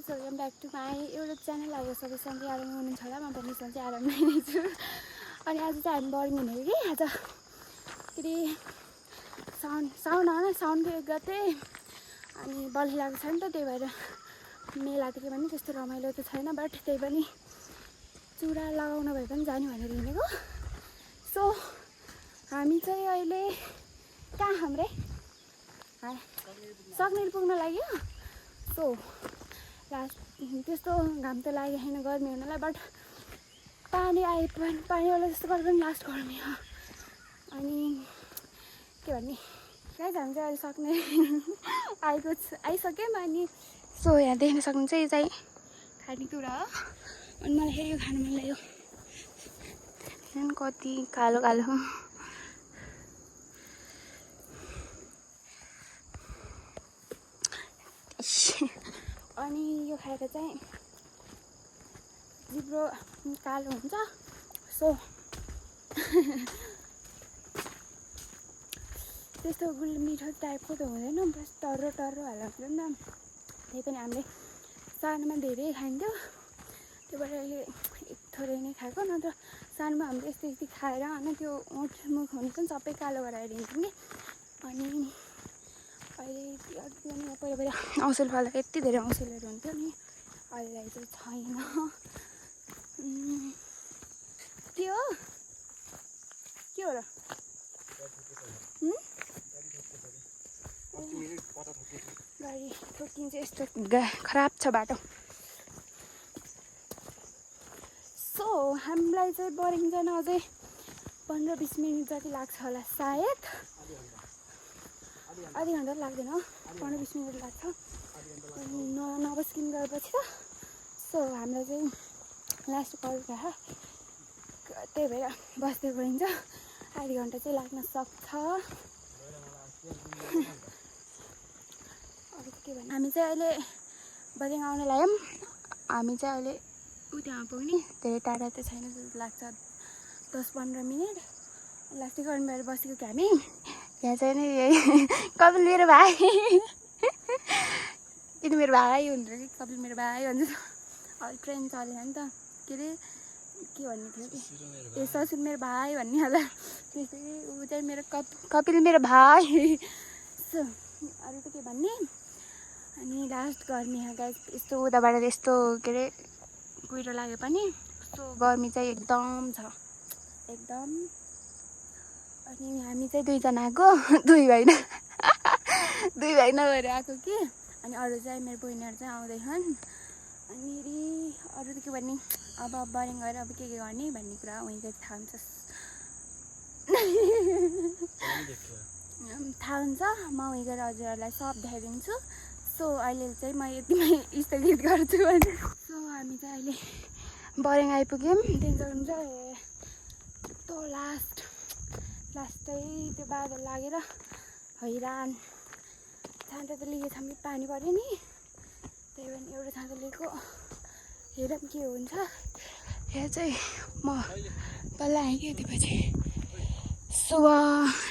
Guys welcome back to my एउटा channel. अब सबै सन्चै आराम हुनुहुन्छ होला। म पनि सन्चै आराममै नै छु। अनि आज चाहिँ हामी बर्ङ हिँडेको कि आज फेरि साउन 1 गते अनि बल्छी लागेको छ नि त, त्यही भएर मेला त के भन्ने त्यस्तो रमाइलो त छैन, बट त्यही पनि चुरा लगाउन भए पनि जाने भनेर हिँडेको। सो हामी चाहिँ अहिले कहाँ हाम्रै सक्नेर पुग्न लाग्यो। सो लास्ट त्यस्तो घाम त लागेको छैन गर्मी हुनलाई, बट पानी आए पनि पानीवाला जस्तो गर्दा पनि लास्ट गर्मी हो। अनि के भन्ने गाइज हामी चाहिँ अहिले सक्ने आइसक्यौँ। अनि सो यहाँ देख्न सक्नुहुन्छ यो चाहिँ खानेकुरा हो। अनि मलाई फेरि यो खानु मन लाग्यो। कति कालो कालो हो। अनि यो खाएर चाहिँ जिब्रो कालो हुन्छ। सो त्यस्तो मिठो टाइपको त हुँदैन, बस टर्रो हाल्नु हुन्छ नि त। त्यही पनि हामीले सानोमा धेरै खाइन्थ्यो, त्यो भएर अहिले थोरै नै खाएको। नत्र सानोमा हामीले यस्तो खाएर अनि त्यो मुख हुनु पनि सबै कालो गराएर हिँड्थ्यौँ कि। अनि अहिले पहिला औँसल फल्दा यति धेरै औँसलहरू हुन्थ्यो नि, अहिले चाहिँ छैन। के हो र गाडी ठोकिन्छ, यस्तो खराब छ बाटो। सो हामीलाई चाहिँ बर्ङ जान अझै 15-20 मिनट जति लाग्छ होला सायद। आधी घन्टा लाग्दैन, 15-20 मिनट लाग्छ नबस्किन गएपछि त। सो हामीलाई चाहिँ लास्ट कल भए त्यही भएर बस्दै गइन्छ, आधी घन्टा चाहिँ लाग्न सक्छ। अरू के भन्नु, हामी चाहिँ अहिले बर्ङ आउन लाग्यौँ। हामी चाहिँ अहिले त्यहाँ पुग्ने, धेरै टाढा त छैन जस्तो लाग्छ, 10-15 मिनट। लास्टै गर्नु भएर बसेको कि हामी यहाँ चाहिँ नि यही कपिल मेरो भाइ किन मेरो भाइ हुन्छ कि कपिल मेरो भाइ भन्छ। अहिले ट्रेन चलेन नि त, के अरे के भन्ने थियो कि ए ससुर मेरो भाइ भन्ने होला, त्यस्तै ऊ चाहिँ मेरो कपिल मेरो भाइ। सो अरू त के भन्ने। अनि लास्ट गर्मी हो गाइस, यस्तो उताबाट यस्तो के अरे कुहिरो लाग्यो पनि यस्तो गर्मी चाहिँ एकदम छ एकदम। अनि हामी चाहिँ दुईजना आएको, दुई भाइ नभएर आएको कि। अनि अरू चाहिँ मेरो बहिनीहरू चाहिँ आउँदैछन्। अनि अरू त के भन्ने, अब बर्ङ गएर अब के गर्ने भन्ने कुरा उहीँ गएर थाहा हुन्छ। म उहीँ गएर हजुरहरूलाई सब देखाइदिन्छु। सो अहिले चाहिँ म यतिमै स्थगित गर्छु भने। सो हामी चाहिँ अहिले बर्ङ आइपुग्यौँ। त्यहाँदेखि चाहिँ त्यो लास्टै त्यो बादल लागेर हैरान। छाता त लिएको छ कि पानी पऱ्यो नि, त्यही भएर एउटा छाता लिएको। हेरौँ के हुन्छ। यहाँ चाहिँ म तल आएँ कि त्यसपछि शुभ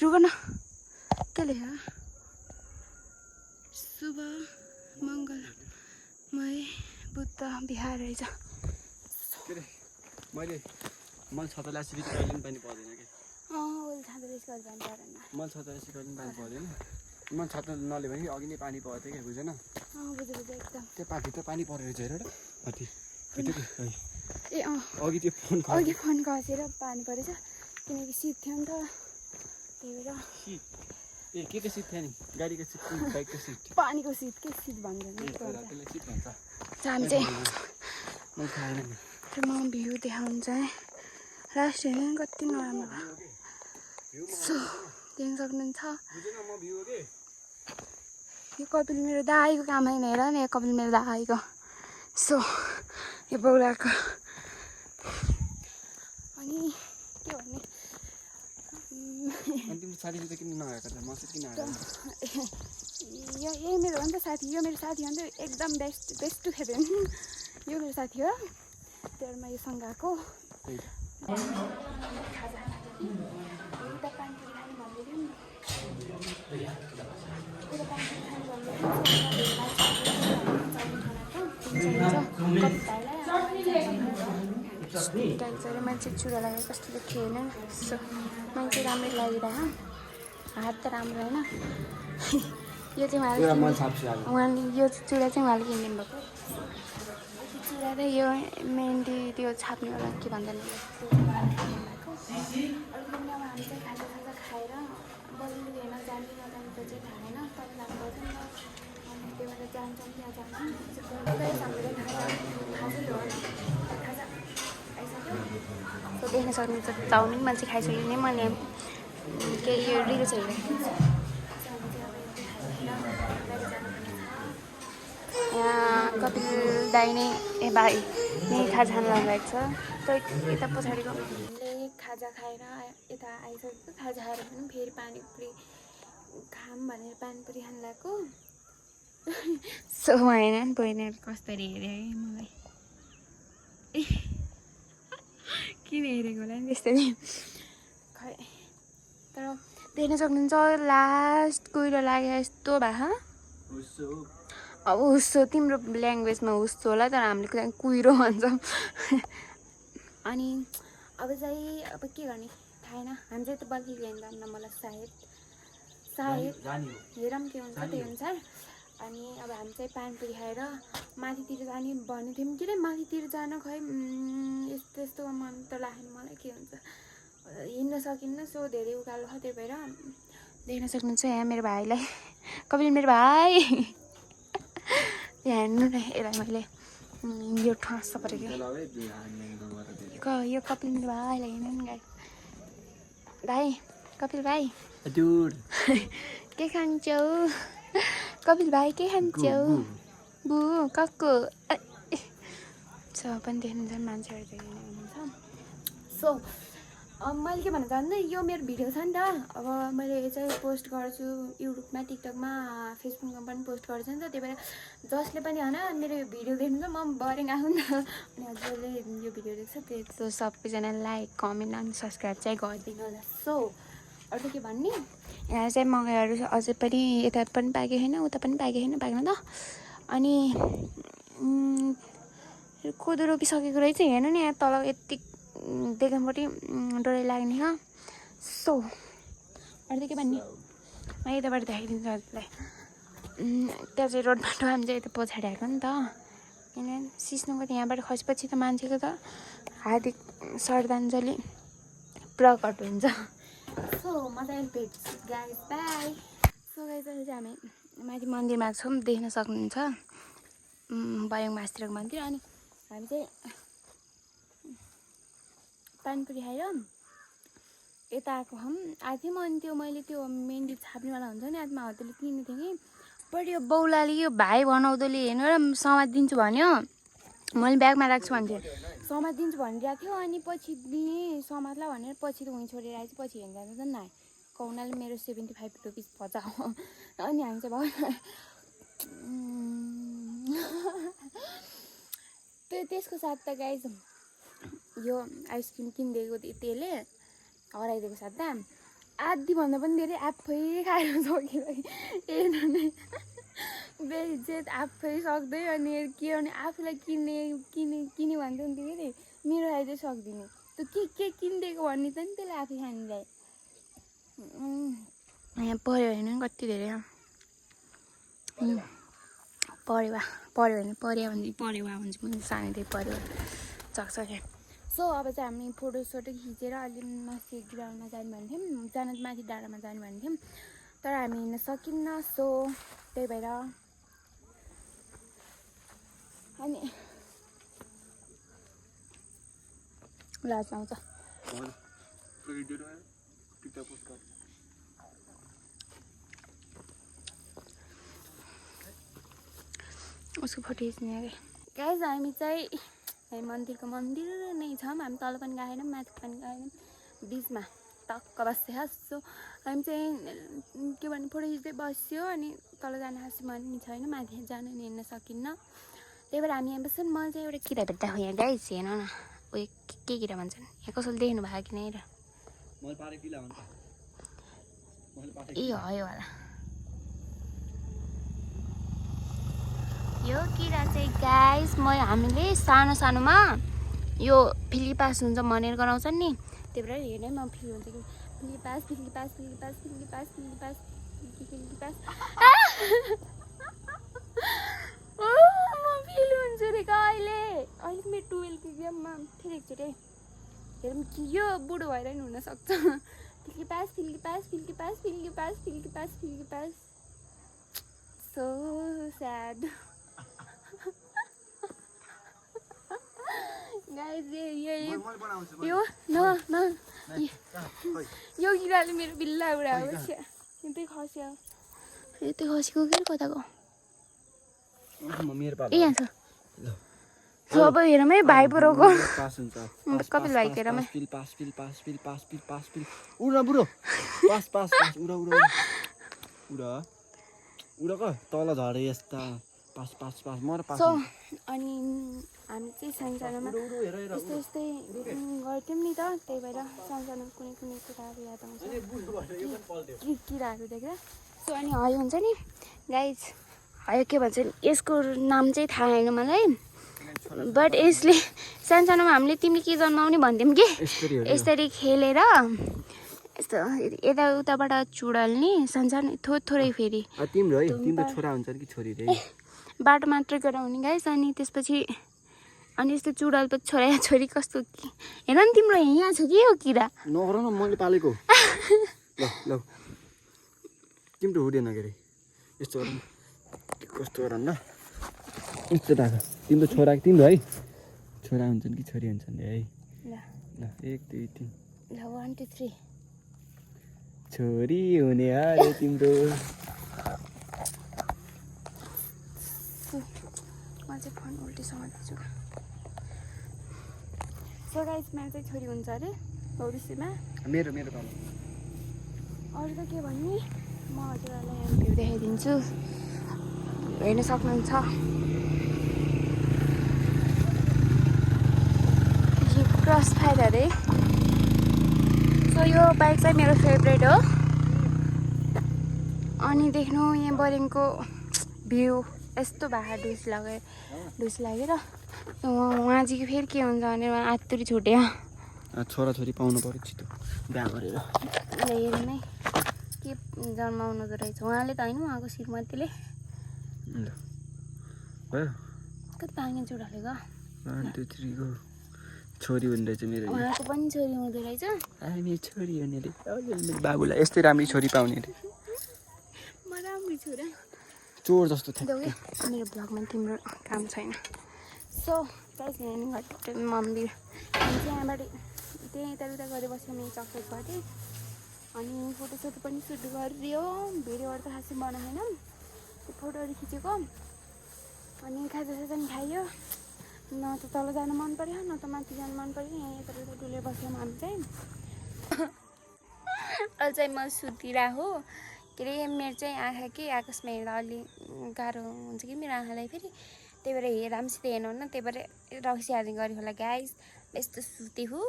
रुक न के लेख्यो, शुभ मङ्गलमय बुद्ध विहार रहेछ। मैले छाता ल्याएपछि कहिले पनि पानी पर्दैन कि। उसले छाता लिएको पानी परेन। मैले छाता ल्याएपछि कहिले पनि पानी पर्दैन। मैले छाता नलियो भने अघि नै पानी पर्थ्यो क्या, बुझेन? बुझेँ एकदम। त्यो भित्र पानी परेर चाहिँ हेर कति ए अघि त्यो फोन खसेर पानी परेछ, किनकि सिट थियो नि त, त्यही भएर। के सिट थियो नि, गाडीको सिट, बाइकको सिट, पानीको सिट के सिट भन्छ नि, सिट भन्छ। हामी चाहिँ म भ्यू देखाउँछ लास्ट हेर्नु कति नराम्रो भयो। सो देख्न सक्नुहुन्छ यो कपिल मेरो दाईको काम होइन, हेर न यो कपिल मेरो दाईको। सो यो बौलाको। अनि के भन्ने, यही मेरो हो नि त साथी, यो मेरो साथी हो नि त, एकदम बेस्ट टु हेभेन। यो मेरो साथी हो, त्यही भएर म यो सँग आएको। मान्छे चुरा लगाएर कस्तो देखियो होइन सो मान्छे राम्रै लागिरह हात त राम्रो होइन यो चाहिँ उहाँले यो चुरा चाहिँ उहाँले किनिदिनु भएको चुरा र यो मेहन्दी त्यो छाप्नेवाला के भन्दैन अरू पनि अब हामी चाहिँ खाजा खाएर बल्ल हेर्न जाने नजाने त्यो चाहिँ थाहा होइन तर लाग्छ नि त अनि त्यही भएर जान्छौँ त्यहाँ जानु हामीले खाजा आइसक्यो सो देख्न सक्नुहुन्छ चाउमिन मान्छे खाइसक्यो नि मैले केही यो रिल्स हेरेको यहाँ कपिल दाई नै ए भाइ नै खाजा खान लाग्नुभएको छ त यता पछाडिको खाजा खाएर यता आइसकेको खाजा खाएर पनि फेरि पानीपुरी खाम भनेर पानीपुरी खान लगाएको सो होइन बहिनीहरू कसरी हेऱ्यो है मलाई किन हेरेको होला नि त्यस्तै खै तर देख्न सक्नुहुन्छ लास्ट कुहिरो लाग्यो यस्तो भए अब उस्तो तिम्रो ल्याङ्ग्वेजमा उस्तो होला तर हामीले कुहिरो भन्छौँ अनि अब चाहिँ अब के गर्ने थाहा छैन हामी चाहिँ त बल्की गएन जान्न मलाई सायद हेरौँ के हुन्छ त्यही अनुसार अनि अब हामी चाहिँ पानीपुरी खाएर माथितिर जाने भन्ने थियौँ के अरे माथितिर जान खै यस्तो यस्तो मन त लाग्यो मलाई के हुन्छ हिँड्न सकिन्न सो धेरै उकालो छ त्यही भएर देख्न सक्नुहुन्छ यहाँ मेरो भाइलाई कपिल मेरो भाइ यहाँ हेर्नु न यसलाई मैले यो ठाँस परेको यो कपिल मेरो भाइलाई हेर्नु नि भाइ कपिल भाइ के खान्छौ कपिल भाइ के खान्छौ बु कक्को सब पनि देख्नुहुन्छ मान्छेहरू हुनुहुन्छ सो मैले के भन्न चाहन्छु यो मेरो भिडियो छ नि त अब मैले चाहिँ पोस्ट गर्छु युट्युबमा टिकटकमा फेसबुकमा पनि पोस्ट गर्छु नि त त्यही भएर जसले पनि होइन मेरो यो भिडियो देख्नुहुन्छ म बोरिङ आएको नि त अनि जसले यो भिडियो देख्छ त्यो सबैजना लाइक कमेन्ट अनि सब्सक्राइब चाहिँ गरिदिनु होला सो अरू के भन्ने यहाँ चाहिँ मगाइहरू अझै पनि यता पनि पाएको छैन उता पनि पाएको छैन पाएन त अनि कोदो रोपिसकेको रहेछ हेर्नु नि यहाँ तल यति देख्नपट्टि डरै लाग्ने हो सो अरू के भन्ने म यताबाट देखाइदिन्छु हजुरलाई त्यहाँ चाहिँ रोड बाटो हामी चाहिँ यता पछाडि आएको नि त किनभने सिस्नुको त यहाँबाट खसेपछि त मान्छेको त हार्दिक श्रद्धाञ्जली प्रकट हुन्छ सो मजाले भेट्छु गाइस बाई सो गाइस अहिले चाहिँ हामी माथि मन्दिरमा छौँ देख्न सक्नुहुन्छ बयङ मास्तिरको मन्दिर अनि हामी चाहिँ पानीपुरी खाएर यता आएको हम आएको थियौँ अनि त्यो मैले त्यो मेहन्दी छाप्नेवाला हुन्छ नि आत्मा हतले किनेको थिएँ कि बट यो बौलाले यो भाइ बनाउँदोले हेर्नु र समाज दिन्छु भन्यो मैले ब्यागमा राख्छु भन्थेँ समाज दिन्छु भनिरहेको थियो अनि पछि दिने समाजलाई भनेर पछि त उहीँ छोडेर आएपछि पछि हेर्नु जाँदा त नाइ कहुनाले मेरो 75 रुपिस बचाऊ अनि हामी चाहिँ भयो त्यसको साथ त गाइज यो आइसक्रिम किनिदिएको त्यसले हराइदिएको साथ त आधीभन्दा पनि धेरै आफै खाएर सकिरहेको हेर्नु नै बेजेत आफै सक्दै अनि के भने आफूलाई किने भन्छ नि त्यो अरे मेरो खाइदिए सक्दिनँ त्यो के किनिदिएको भन्ने त नि त्यसले आफै खानुलाई यहाँ पऱ्यो होइन कति धेरै परेवा भने परेवा भन्छ मैले सानैदेखि पऱ्यो सक्यो सो अब चाहिँ हामी फोटोसोटो खिचेर अलि माथि ग्राउन्डमा जानु भनेको थियौँ जान माथि डाँडामा जानु भनेको थियौँ तर हामी हिँड्न सकिन्न सो त्यही भएर अनि लाज आउँछ उसको फोटो खिच्ने अरे गाइज हामी चाहिँ मन्दिर नै छौँ हामी तल पनि गएनौँ माथि पनि गएनौँ बिचमा टक्क बस्यो सो हामी चाहिँ के भन्ने फोटो खिच्दै बस्यो अनि तल जान खास मन नि छैन माथि जानु नि हिँड्न सकिन्न त्यही भएर हामी यहाँ बस्छौँ मैले चाहिँ एउटा किरा भेट्दा हो यहाँ गाइस हेर्नु न उयो के किरा भन्छन् यहाँ कसैले देख्नु भएको कि नै र ए हो यो होला यो किरा चाहिँ गाइस हामीले सानो सानोमा यो फिलिपास हुन्छ भनेर गराउँछ नि त्यही भएर हेर्नै म फिल हुन्छ कि फिलिपास फिलिपास फिलिपास फिलिपास फिलिपास फिलिपास म फिल हुन्छ रे अहिले अहिले मेरो 12 को गेममा फेरि एकचोटि हेरौँ कि यो बुढो भएर नि हुनसक्छ फिलिपास फिलिपास फिलिपास फिलिपास फिलिपास फिलिपास so sad guys यो यो किराले मेरो बिल्ला उडायो यतै खस्यो यतै खसेको के कताको ए यहाँ छ अब हेरौँ है भाइ बुढोको कपिल भाइ हेरौँ तल झरे यस्ता पास पास पास म र पास अनि हामी चाहिँ सानसानोमा यस्तै यस्तै गर्थ्यौँ नि त त्यही भएर सानसानो कुनै कुनै कुराहरू याद आउँछ किराहरू देखेर सो अनि हयो हुन्छ नि गाइज हयो के भन्छ यसको नाम चाहिँ थाहा छैन मलाई बट यसले सानसानोमा हामीले तिमीले के जन्माउने भन्थ्यौँ कि यसरी खेलेर यस्तो यताउताबाट चुडाल्ने सानसानो थोरै फेरि तिम्रो है तिम्रो छोरा हुन्छ कि छोरी रे बाटो मात्रै गराउने गाइस अनि त्यसपछि अनि यस्तो चुडाल पछि छोरा या छोरी कस्तो हेर नि तिम्रो यहाँ छ कि यो किरा नगर न मैले पालेको ल ल तिम्रो हुँदैन के अरे यस्तो गर कस्तो गर न यस्तो राख तिम्रो छोरा तिम्रो है छोरा हुन्छन् कि छोरी हुन्छन् है ल ल 1 2 3 ल 1 2 3 छोरी हुने अरे तिम्रो म चाहिँ फोन उल्टी समात्छु सो गाइस मेरो चाहिँ छोरी हुन्छ अरे भविष्यमा मेरो मेरो पालो अरू त के भन्ने म हजुरहरूलाई यहाँ भ्यू देखाइदिन्छु हेर्न सक्नुहुन्छ क्रस फायर अरे सो यो बाइक चाहिँ मेरो फेभरेट हो अनि देख्नु यहाँ बरेङको भ्यू यस्तो भए ढुस लागेर उहाँ चाहिँ फेरि के हुन्छ भने आत्तुरी छुट्यो छोराछोरी पाउनु पर्यो छिटो बिहा गरेर हेर्नु नै के जन्माउनु त रहेछ उहाँले त होइन उहाँको श्रीमतीले कति पानी चुडालेको 1 2 3 गो छोरी हुने रहेछ मेरो उहाँको पनि छोरी हुँदो रहेछ मेरो छोरी हुने रे मेरो बाबुलाई यस्तै राम्री छोरी पाउने रे म राम्री छोरा चोर जस्तो थियो मेरो ब्लगमा तिम्रो काम छैन सो गाइस यहाँ मन्दिर हामी चाहिँ यहाँबाट त्यही यताउता गरेर बसेर मैले चक्लेट गर्थेँ अनि फोटोसोटो पनि सुट गरिदियो भिडियोहरू त खासै बनाएन त्यो फोटोहरू खिचेको अनि खाजासाजा पनि खाइयो न त तल जानु मन पर्यो न त माथि जानु मन पर्यो यहाँ यताउता डुलेर बस्यौँ हामी चाहिँ अहिले चाहिँ म सुतिरहेको के अरे मेरो चाहिँ आँखा कि आकाशमा हेर्दा अलि गाह्रो हुन्छ कि मेरो आँखालाई फेरि त्यही भएर राम्रोसित हेर्नु न त्यही भएर रक्सी हाल्ने गरेको होला गाइस यस्तो सुतेको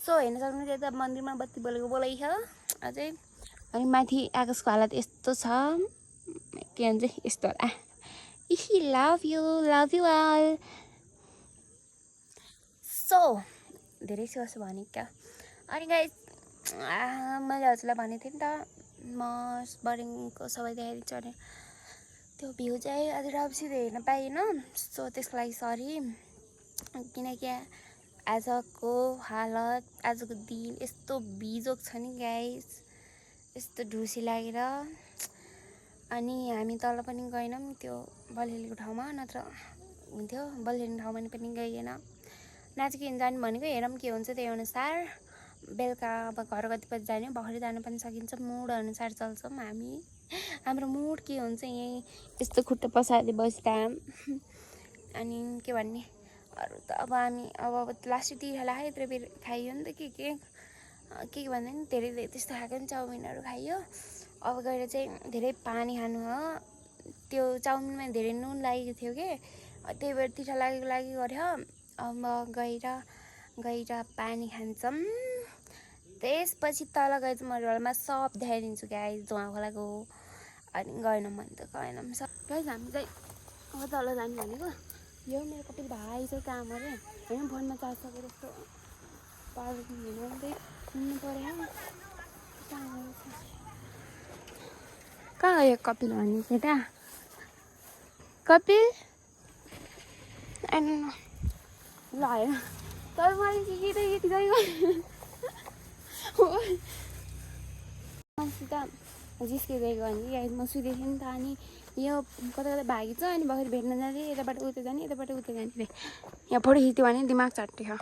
सो हेर्न सक्नुहुन्छ यता मन्दिरमा बत्ती बोलेको बोलाइ छ अझै अनि माथि आकाशको हालत यस्तो छ के भन्छ यस्तो होला लभ यु अल सो धेरै सो भनेको क्या अनि गाइस मैले हजुरलाई भनेको थिएँ नि त म बरिङको सबै देखाइदिन्छु अनि त्यो भ्यू चाहिँ अझ राम्रोसित हेर्न पाइएन सो त्यसको लागि सरी किनकि आजको हालत आजको दिन यस्तो बिजोग छ नि गाइस यस्तो ढुसी लागेर अनि हामी तल पनि गएनौँ त्यो बलहेलीको ठाउँमा नत्र हुन्थ्यो बलहेली ठाउँमा पनि गइएन नाचिकन जानु भनेको हेरौँ के हुन्छ त्यही अनुसार बेलुका अब घर कति बजी जाने भर्खरै जानु पनि सकिन्छ मुड अनुसार चल्छौँ हामी हाम्रो मुड के हुन्छ यहीँ यस्तो खुट्टा पसारेर बस्दा अनि के भन्ने अरू त अब हामी अब लास्टतिर लाग्यो यत्रो बेर खाइयो नि त के भन्दा नि धेरै त्यस्तो खाएको नि चाउमिनहरू खाइयो अब गएर चाहिँ धेरै पानी खानु हो त्यो चाउमिनमा धेरै नुन लागेको थियो कि त्यही भएर तिठा लागेको लागि गऱ्यो अब गएर पानी खान्छौँ त्यसपछि तल गएर चाहिँ म रोलमा सब देखाइदिन्छु गाइस धुवा खोलाको अनि गएनौँ भने त गएनौँ सब गाइस हामी चाहिँ अब तल जाने भनेको यो मेरो कपिल भाइ चाहिँ काम अरे होइन फोनमा चार्ज सकेर यस्तो पार्किङ हुनु चाहिँ सुन्नु पऱ्यो कहाँ गयो कपिल भन्ने केटा कपिल आएन ल आयो तर मैले केटा केटी गएको मसित जिस्के गएको भने म सुतेको थिएँ नि त अनि यो कता कता भागी छ अनि भर्खर भेट्न जाने यताबाट उता जाने यताबाट उता जाने यहाँ फोटो खिच्यो भने दिमाग चट्टियो